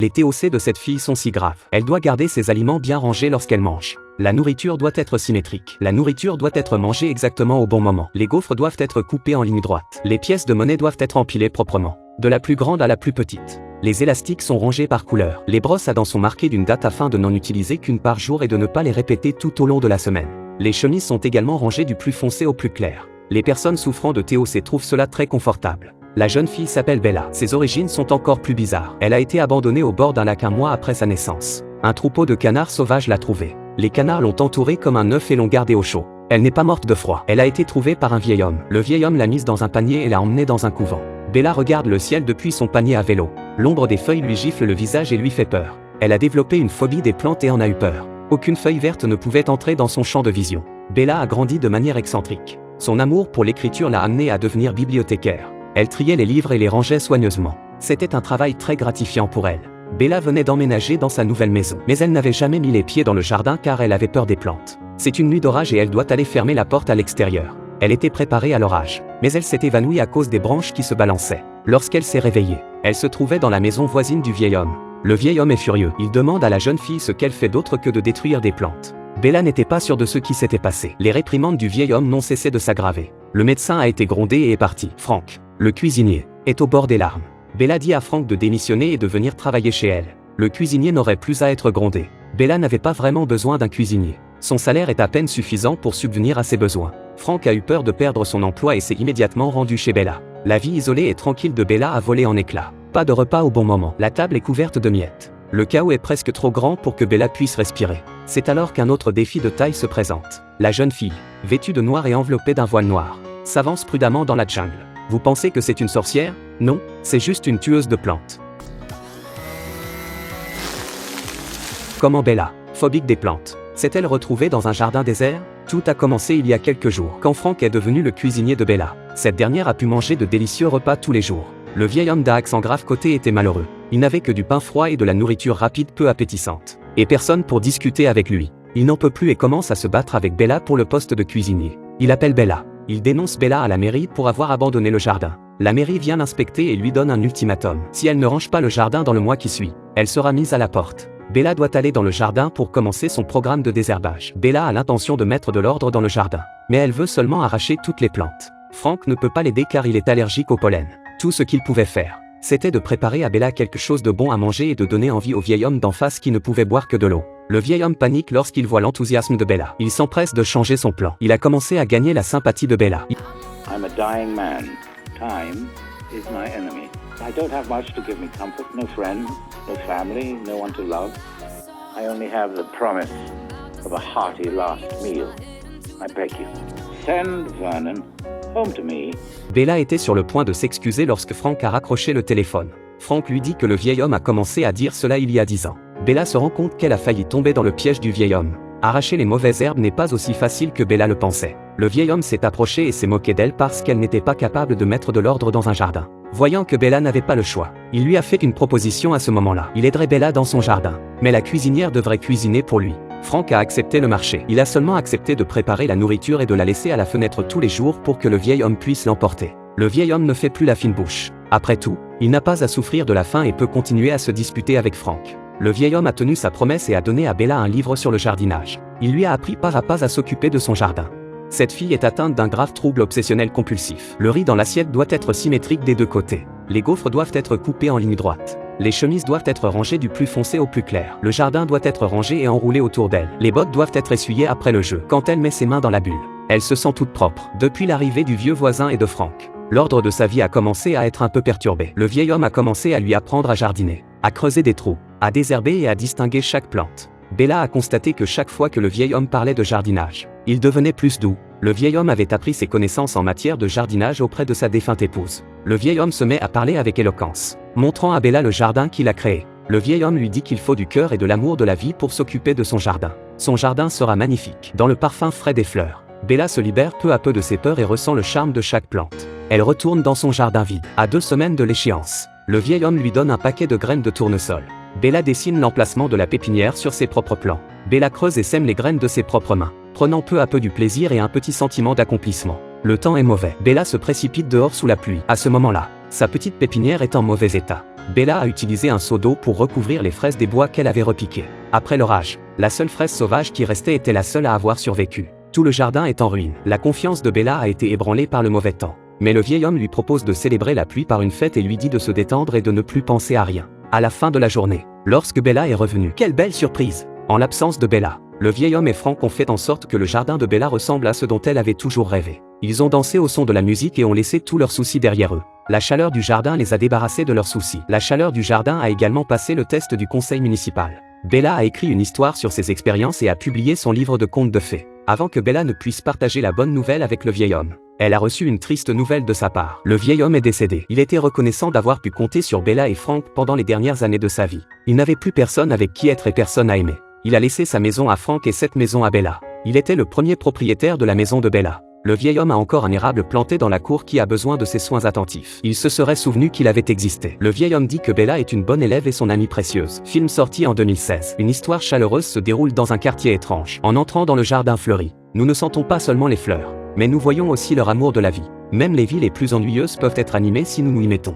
Les TOC de cette fille sont si graves. Elle doit garder ses aliments bien rangés lorsqu'elle mange. La nourriture doit être symétrique. La nourriture doit être mangée exactement au bon moment. Les gaufres doivent être coupées en ligne droite. Les pièces de monnaie doivent être empilées proprement. De la plus grande à la plus petite. Les élastiques sont rangés par couleur. Les brosses à dents sont marquées d'une date afin de n'en utiliser qu'une par jour et de ne pas les répéter tout au long de la semaine. Les chemises sont également rangées du plus foncé au plus clair. Les personnes souffrant de TOC trouvent cela très confortable. La jeune fille s'appelle Bella. Ses origines sont encore plus bizarres. Elle a été abandonnée au bord d'un lac un mois après sa naissance. Un troupeau de canards sauvages l'a trouvée. Les canards l'ont entourée comme un œuf et l'ont gardée au chaud. Elle n'est pas morte de froid. Elle a été trouvée par un vieil homme. Le vieil homme l'a mise dans un panier et l'a emmenée dans un couvent. Bella regarde le ciel depuis son panier à vélo. L'ombre des feuilles lui gifle le visage et lui fait peur. Elle a développé une phobie des plantes et en a eu peur. Aucune feuille verte ne pouvait entrer dans son champ de vision. Bella a grandi de manière excentrique. Son amour pour l'écriture l'a amenée à devenir bibliothécaire. Elle triait les livres et les rangeait soigneusement. C'était un travail très gratifiant pour elle. Bella venait d'emménager dans sa nouvelle maison. Mais elle n'avait jamais mis les pieds dans le jardin car elle avait peur des plantes. C'est une nuit d'orage et elle doit aller fermer la porte à l'extérieur. Elle était préparée à l'orage. Mais elle s'est évanouie à cause des branches qui se balançaient. Lorsqu'elle s'est réveillée, elle se trouvait dans la maison voisine du vieil homme. Le vieil homme est furieux. Il demande à la jeune fille ce qu'elle fait d'autre que de détruire des plantes. Bella n'était pas sûre de ce qui s'était passé. Les réprimandes du vieil homme n'ont cessé de s'aggraver. Le médecin a été grondé et est parti. Frank, le cuisinier, est au bord des larmes. Bella dit à Frank de démissionner et de venir travailler chez elle. Le cuisinier n'aurait plus à être grondé. Bella n'avait pas vraiment besoin d'un cuisinier. Son salaire est à peine suffisant pour subvenir à ses besoins. Frank a eu peur de perdre son emploi et s'est immédiatement rendu chez Bella. La vie isolée et tranquille de Bella a volé en éclats. Pas de repas au bon moment. La table est couverte de miettes. Le chaos est presque trop grand pour que Bella puisse respirer. C'est alors qu'un autre défi de taille se présente. La jeune fille, vêtue de noir et enveloppée d'un voile noir, s'avance prudemment dans la jungle. Vous pensez que c'est une sorcière? Non, c'est juste une tueuse de plantes. Comment Bella, phobique des plantes, s'est-elle retrouvée dans un jardin désert? Tout a commencé il y a quelques jours, quand Frank est devenu le cuisinier de Bella. Cette dernière a pu manger de délicieux repas tous les jours. Le vieil homme d'accent grave côté était malheureux. Il n'avait que du pain froid et de la nourriture rapide peu appétissante. Et personne pour discuter avec lui. Il n'en peut plus et commence à se battre avec Bella pour le poste de cuisinier. Il appelle Bella. Il dénonce Bella à la mairie pour avoir abandonné le jardin. La mairie vient l'inspecter et lui donne un ultimatum. Si elle ne range pas le jardin dans le mois qui suit, elle sera mise à la porte. Bella doit aller dans le jardin pour commencer son programme de désherbage. Bella a l'intention de mettre de l'ordre dans le jardin. Mais elle veut seulement arracher toutes les plantes. Frank ne peut pas l'aider car il est allergique au pollen. Tout ce qu'il pouvait faire, c'était de préparer à Bella quelque chose de bon à manger et de donner envie au vieil homme d'en face qui ne pouvait boire que de l'eau. Le vieil homme panique lorsqu'il voit l'enthousiasme de Bella. Il s'empresse de changer son plan. Il a commencé à gagner la sympathie de Bella. I'm a dying man. Time is my enemy. I don't have much to give me comfort, no friends, no family, no one to love. I only have the promise of a hearty last meal. I beg you, send Vernon home to me. Bella était sur le point de s'excuser lorsque Frank a raccroché le téléphone. Frank lui dit que le vieil homme a commencé à dire cela il y a 10 ans. Bella se rend compte qu'elle a failli tomber dans le piège du vieil homme. Arracher les mauvaises herbes n'est pas aussi facile que Bella le pensait. Le vieil homme s'est approché et s'est moqué d'elle parce qu'elle n'était pas capable de mettre de l'ordre dans un jardin. Voyant que Bella n'avait pas le choix, il lui a fait une proposition à ce moment-là. Il aiderait Bella dans son jardin. Mais la cuisinière devrait cuisiner pour lui. Frank a accepté le marché. Il a seulement accepté de préparer la nourriture et de la laisser à la fenêtre tous les jours pour que le vieil homme puisse l'emporter. Le vieil homme ne fait plus la fine bouche. Après tout, il n'a pas à souffrir de la faim et peut continuer à se disputer avec Frank. Le vieil homme a tenu sa promesse et a donné à Bella un livre sur le jardinage. Il lui a appris pas à s'occuper de son jardin. Cette fille est atteinte d'un grave trouble obsessionnel compulsif. Le riz dans l'assiette doit être symétrique des deux côtés. Les gaufres doivent être coupées en ligne droite. Les chemises doivent être rangées du plus foncé au plus clair. Le jardin doit être rangé et enroulé autour d'elle. Les bottes doivent être essuyées après le jeu. Quand elle met ses mains dans la bulle, elle se sent toute propre. Depuis l'arrivée du vieux voisin et de Frank, l'ordre de sa vie a commencé à être un peu perturbé. Le vieil homme a commencé à lui apprendre à jardiner, à creuser des trous, à désherber et à distinguer chaque plante. Bella a constaté que chaque fois que le vieil homme parlait de jardinage, il devenait plus doux. Le vieil homme avait appris ses connaissances en matière de jardinage auprès de sa défunte épouse. Le vieil homme se met à parler avec éloquence, montrant à Bella le jardin qu'il a créé. Le vieil homme lui dit qu'il faut du cœur et de l'amour de la vie pour s'occuper de son jardin. Son jardin sera magnifique, dans le parfum frais des fleurs. Bella se libère peu à peu de ses peurs et ressent le charme de chaque plante. Elle retourne dans son jardin vide. À 2 semaines de l'échéance, le vieil homme lui donne un paquet de graines de tournesol. Bella dessine l'emplacement de la pépinière sur ses propres plans. Bella creuse et sème les graines de ses propres mains, prenant peu à peu du plaisir et un petit sentiment d'accomplissement. Le temps est mauvais. Bella se précipite dehors sous la pluie. À ce moment-là, Sa petite pépinière est en mauvais état. Bella a utilisé un seau d'eau pour recouvrir les fraises des bois qu'elle avait repiquées. Après l'orage, la seule fraise sauvage qui restait était la seule à avoir survécu. Tout le jardin est en ruine. La confiance de Bella a été ébranlée par le mauvais temps. Mais le vieil homme lui propose de célébrer la pluie par une fête et lui dit de se détendre et de ne plus penser à rien. À la fin de la journée, lorsque Bella est revenue, quelle belle surprise! En l'absence de Bella, le vieil homme et Frank ont fait en sorte que le jardin de Bella ressemble à ce dont elle avait toujours rêvé. Ils ont dansé au son de la musique et ont laissé tous leurs soucis derrière eux. La chaleur du jardin les a débarrassés de leurs soucis. La chaleur du jardin a également passé le test du conseil municipal. Bella a écrit une histoire sur ses expériences et a publié son livre de contes de fées. Avant que Bella ne puisse partager la bonne nouvelle avec le vieil homme, elle a reçu une triste nouvelle de sa part. Le vieil homme est décédé. Il était reconnaissant d'avoir pu compter sur Bella et Frank pendant les dernières années de sa vie. Il n'avait plus personne avec qui être et personne à aimer. Il a laissé sa maison à Frank et cette maison à Bella. Il était le premier propriétaire de la maison de Bella. Le vieil homme a encore un érable planté dans la cour qui a besoin de ses soins attentifs. Il se serait souvenu qu'il avait existé. Le vieil homme dit que Bella est une bonne élève et son amie précieuse. Film sorti en 2016. Une histoire chaleureuse se déroule dans un quartier étrange. En entrant dans le jardin fleuri, nous ne sentons pas seulement les fleurs, mais nous voyons aussi leur amour de la vie. Même les vies les plus ennuyeuses peuvent être animées si nous nous y mettons.